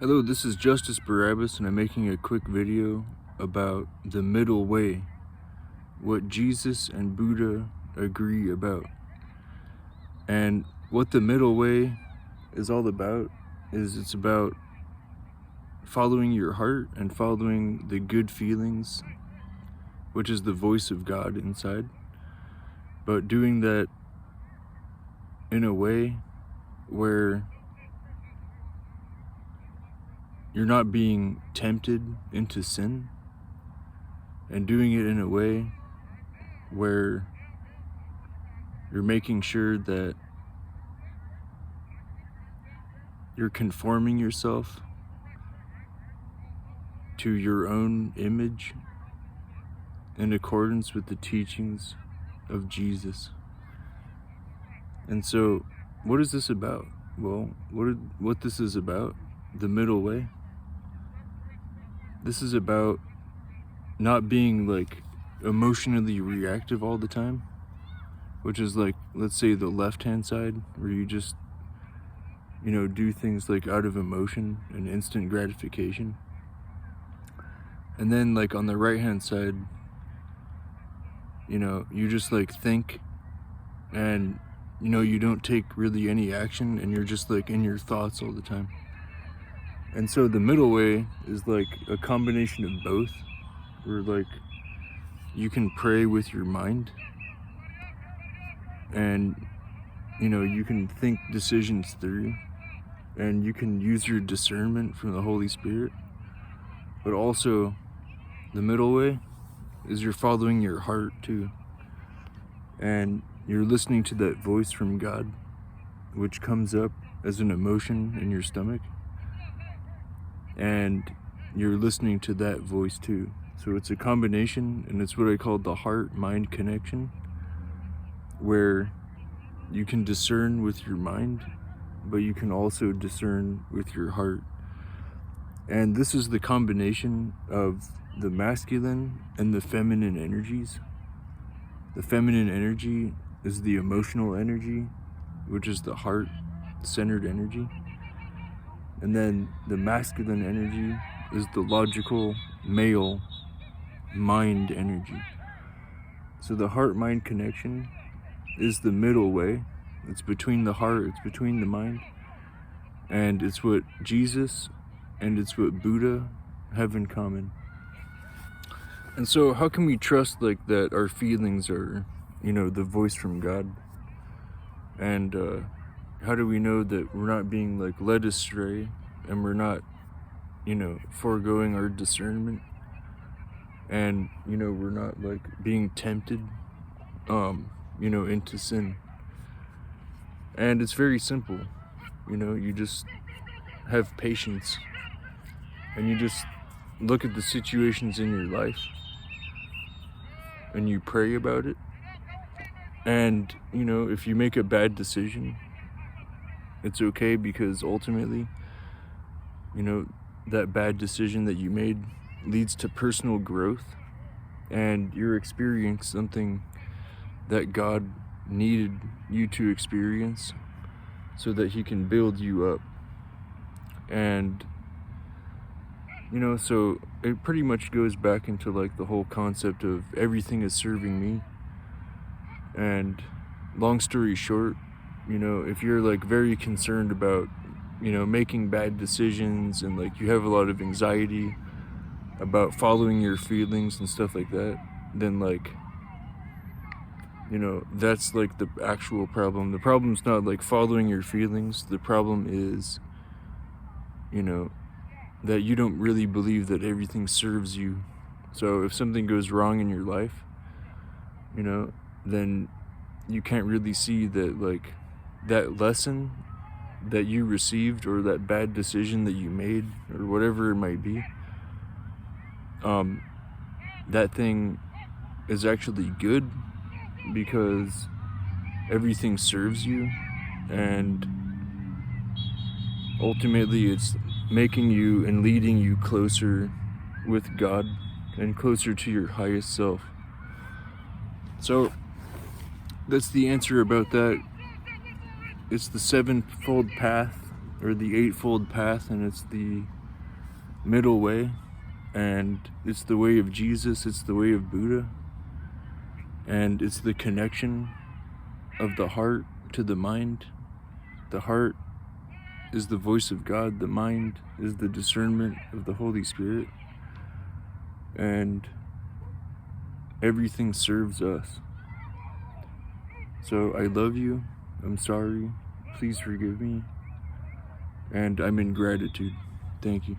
Hello, this is Justice Barabbas, and I'm making a quick video about the middle way, what Jesus and Buddha agree about. And what the middle way is all about is it's about following your heart and following the good feelings, which is the voice of God inside, but doing that in a way where you're not being tempted into sin, and doing it in a way where you're making sure that you're conforming yourself to your own image in accordance with the teachings of Jesus. And so, what is this about? Well, what this is about, the middle way, this is about not being like emotionally reactive all the time, which is like, let's say the left-hand side, where you just, do things like out of emotion and instant gratification. And then like on the right-hand side, you just like think, and you don't take really any action, and you're just like in your thoughts all the time. And so the middle way is like a combination of both, where like you can pray with your mind, and you can think decisions through, and you can use your discernment from the Holy Spirit. But also the middle way is you're following your heart too, and you're listening to that voice from God, which comes up as an emotion in your stomach, and you're listening to that voice too. So it's a combination, and it's what I call the heart-mind connection, where you can discern with your mind, but you can also discern with your heart. And this is the combination of the masculine and the feminine energies. The feminine energy is the emotional energy, which is the heart-centered energy. And then the masculine energy is the logical, male, mind energy. So the heart-mind connection is the middle way. It's between the heart, it's between the mind. And it's what Jesus and it's what Buddha have in common. And so how can we trust like that our feelings are, the voice from God? And how do we know that we're not being like led astray, and we're not, foregoing our discernment, and we're not like being tempted into sin? And it's very simple. You just have patience, and you just look at the situations in your life, and you pray about it. And if you make a bad decision, it's okay, because ultimately that bad decision that you made leads to personal growth, and you're experiencing something that God needed you to experience so that he can build you up. And so it pretty much goes back into like the whole concept of everything is serving me. And long story short, if you're like very concerned about making bad decisions, and like you have a lot of anxiety about following your feelings and stuff like that, then like that's like the actual problem. The problem's not like following your feelings. The problem is that you don't really believe that everything serves you. So if something goes wrong in your life, then you can't really see that like that lesson that you received, or that bad decision that you made, or whatever it might be, that thing is actually good, because everything serves you, and ultimately it's making you and leading you closer with God and closer to your highest self. So that's the answer about that. It's the sevenfold path or the Eightfold Path, and it's the middle way, and it's the way of Jesus, it's the way of Buddha, and it's the connection of the heart to the mind. The heart is the voice of God, the mind is the discernment of the Holy Spirit, and everything serves us. So I love you, I'm sorry, please forgive me, and I'm in gratitude. Thank you.